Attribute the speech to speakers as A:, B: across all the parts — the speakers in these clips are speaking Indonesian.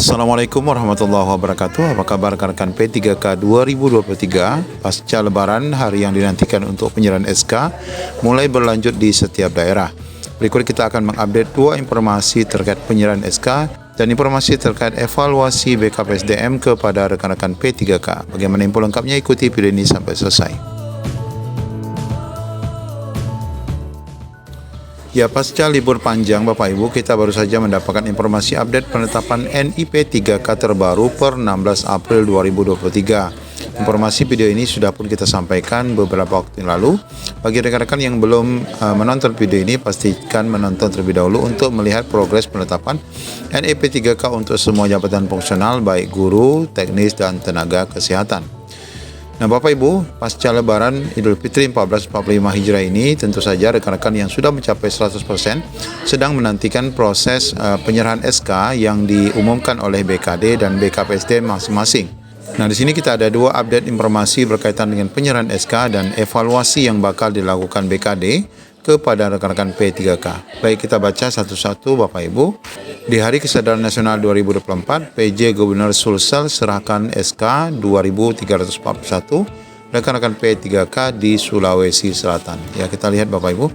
A: Assalamualaikum warahmatullahi wabarakatuh. Apa kabar rekan-rekan P3K 2023? Pasca Lebaran, hari yang dinantikan untuk penyerahan SK mulai berlanjut di setiap daerah. Berikut kita akan mengupdate dua informasi terkait penyerahan SK dan informasi terkait evaluasi BKPSDM kepada rekan-rekan P3K. Bagaimana info lengkapnya? Ikuti video ini sampai selesai. Ya, pasca libur panjang Bapak Ibu, kita baru saja mendapatkan informasi update penetapan NIP 3K terbaru per 16 April 2023. Informasi video ini sudah pun kita sampaikan beberapa waktu yang lalu. Bagi rekan-rekan yang belum menonton video ini, pastikan menonton terlebih dahulu untuk melihat progres penetapan NIP 3K untuk semua jabatan fungsional baik guru, teknis, dan tenaga kesehatan. Nah Bapak Ibu, pasca Lebaran Idul Fitri 1445 Hijrah ini, tentu saja rekan-rekan yang sudah mencapai 100% sedang menantikan proses penyerahan SK yang diumumkan oleh BKD dan BKPSDM masing-masing. Nah di sini kita ada dua update informasi berkaitan dengan penyerahan SK dan evaluasi yang bakal dilakukan BKD kepada rekan-rekan P3K. Baik, kita baca satu-satu Bapak Ibu. Di Hari Kesadaran Nasional 2024, PJ Gubernur Sulsel serahkan SK 2341 rekan-rekan P3K di Sulawesi Selatan. Ya, kita lihat Bapak Ibu.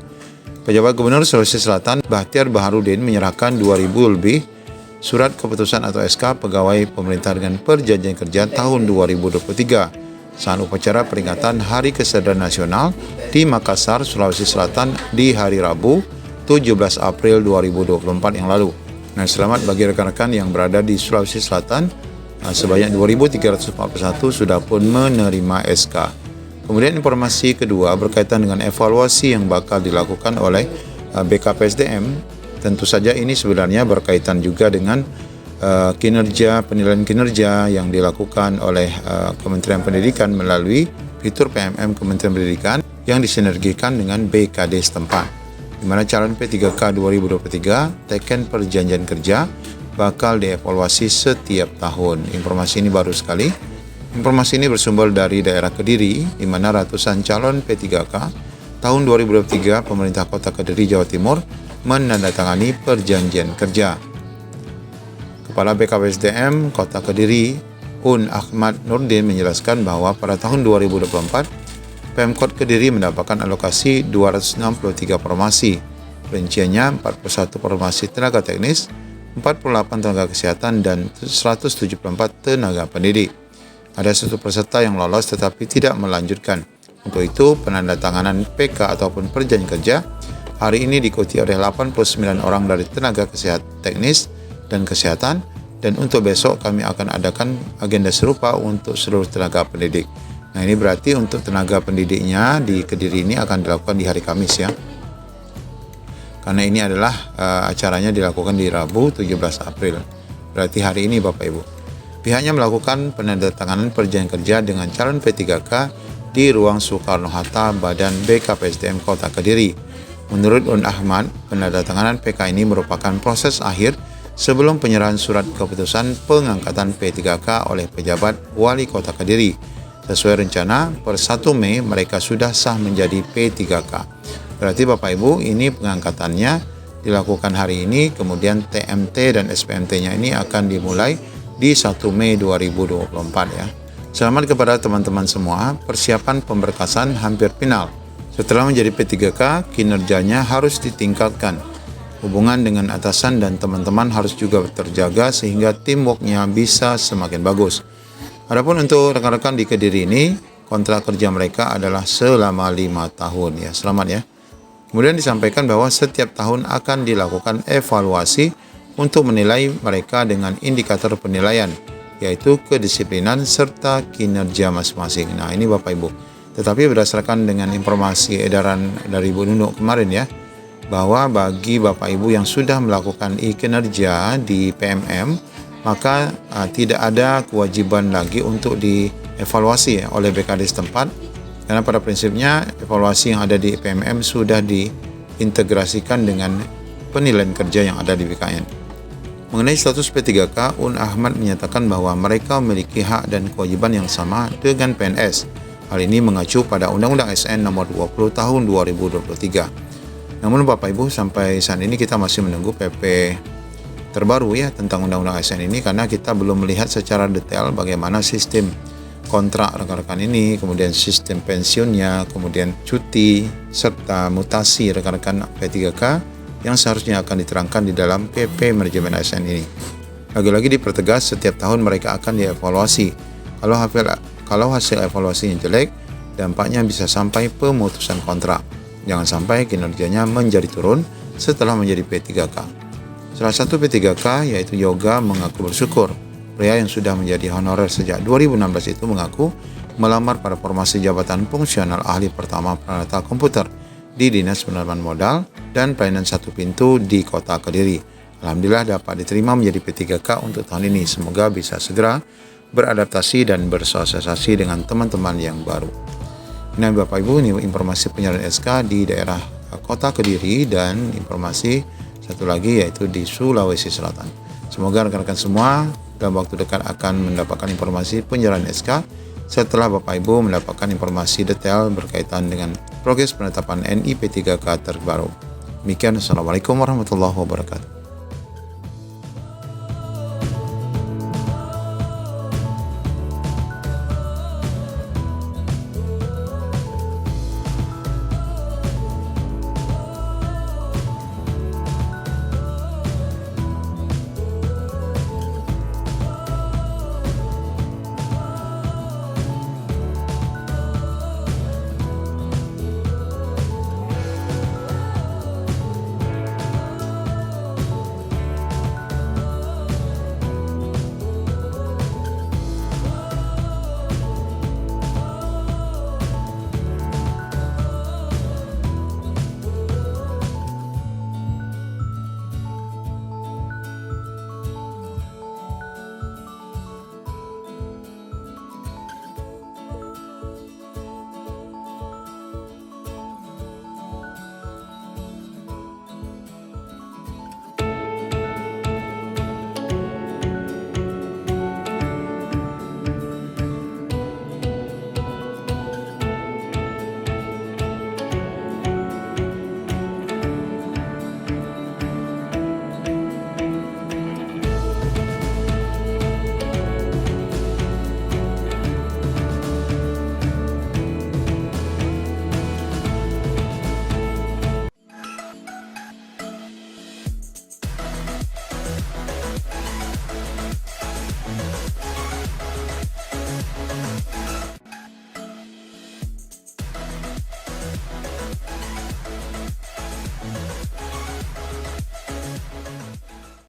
A: Pejabat Gubernur Sulawesi Selatan Bahtiar Baharudin menyerahkan 2.000 lebih surat keputusan atau SK pegawai pemerintah dengan perjanjian kerja tahun 2023 saat upacara peringatan Hari Kesadaran Nasional di Makassar, Sulawesi Selatan di hari Rabu 17 April 2024 yang lalu. Nah, selamat bagi rekan-rekan yang berada di Sulawesi Selatan. Sebanyak 2.341 sudah pun menerima SK. Kemudian informasi kedua berkaitan dengan evaluasi yang bakal dilakukan oleh BKPSDM. Tentu saja ini sebenarnya berkaitan juga dengan penilaian kinerja yang dilakukan oleh Kementerian Pendidikan melalui fitur PMM Kementerian Pendidikan yang disinergikan dengan BKD setempat, di mana calon P3K 2023 teken perjanjian kerja bakal dievaluasi setiap tahun. Informasi ini baru sekali. Informasi ini bersumber dari daerah Kediri, di mana ratusan calon P3K tahun 2023 pemerintah Kota Kediri, Jawa Timur menandatangani perjanjian kerja. Kepala BKPSDM Kota Kediri, Un Ahmad Nurdin menjelaskan bahwa pada tahun 2024, Pemkot Kediri mendapatkan alokasi 263 formasi. Rinciannya 41 formasi tenaga teknis, 48 tenaga kesehatan, dan 174 tenaga pendidik. Ada satu peserta yang lolos tetapi tidak melanjutkan. Untuk itu, penandatanganan PK ataupun perjanjian kerja hari ini diikuti oleh 89 orang dari tenaga kesehatan teknis dan kesehatan, dan untuk besok kami akan adakan agenda serupa untuk seluruh tenaga pendidik. Nah, ini berarti untuk tenaga pendidiknya di Kediri ini akan dilakukan di hari Kamis ya. Karena ini adalah acaranya dilakukan di Rabu 17 April. Berarti hari ini Bapak Ibu. Pihaknya melakukan penandatanganan perjanjian kerja dengan calon P3K di ruang Soekarno-Hatta Badan BKPSDM Kota Kediri. Menurut Un Ahmad, penandatanganan PK ini merupakan proses akhir sebelum penyerahan surat keputusan pengangkatan P3K oleh pejabat Wali Kota Kediri. Sesuai rencana, per 1 Mei mereka sudah sah menjadi P3K. Berarti Bapak Ibu, ini pengangkatannya dilakukan hari ini, kemudian TMT dan SPMT-nya ini akan dimulai di 1 Mei 2024 ya. Selamat kepada teman-teman semua, persiapan pemberkasan hampir final. Setelah menjadi P3K, kinerjanya harus ditingkatkan. Hubungan dengan atasan dan teman-teman harus juga terjaga sehingga teamworknya bisa semakin bagus. Adapun untuk rekan-rekan di Kediri ini, kontrak kerja mereka adalah selama 5 tahun ya. Selamat ya. Kemudian disampaikan bahwa setiap tahun akan dilakukan evaluasi untuk menilai mereka dengan indikator penilaian, yaitu kedisiplinan serta kinerja masing-masing. Nah ini Bapak Ibu. Tetapi berdasarkan dengan informasi edaran dari Bu Nunuk kemarin ya, bahwa bagi Bapak Ibu yang sudah melakukan kinerja di PMM, maka tidak ada kewajiban lagi untuk dievaluasi oleh BKD setempat, karena pada prinsipnya evaluasi yang ada di PMM sudah diintegrasikan dengan penilaian kerja yang ada di BKN. Mengenai status P3K, Un Ahmad menyatakan bahwa mereka memiliki hak dan kewajiban yang sama dengan PNS. Hal ini mengacu pada Undang-Undang ASN Nomor 20 Tahun 2023. Namun Bapak Ibu, sampai saat ini kita masih menunggu PP terbaru ya tentang undang-undang ASN ini, karena kita belum melihat secara detail bagaimana sistem kontrak rekan-rekan ini, kemudian sistem pensiunnya, kemudian cuti, serta mutasi rekan-rekan P3K yang seharusnya akan diterangkan di dalam PP Manajemen ASN ini. Lagi-lagi dipertegas setiap tahun mereka akan dievaluasi. Kalau hasil evaluasinya jelek, dampaknya bisa sampai pemutusan kontrak. Jangan sampai kinerjanya menjadi turun setelah menjadi P3K. Salah satu P3K yaitu Yoga mengaku bersyukur. Pria yang sudah menjadi honorer sejak 2016 itu mengaku melamar pada formasi jabatan fungsional ahli pertama Pranata Komputer di Dinas Penanaman Modal dan Pelayanan Satu Pintu di Kota Kediri. Alhamdulillah dapat diterima menjadi P3K untuk tahun ini. Semoga bisa segera beradaptasi dan bersosialisasi dengan teman-teman yang baru. Nah Bapak Ibu, ini informasi penyerahan SK di daerah Kota Kediri dan informasi satu lagi yaitu di Sulawesi Selatan. Semoga rekan-rekan semua dalam waktu dekat akan mendapatkan informasi penyerahan SK setelah Bapak Ibu mendapatkan informasi detail berkaitan dengan progres penetapan NI P3K terbaru. Demikian, Assalamualaikum warahmatullahi wabarakatuh.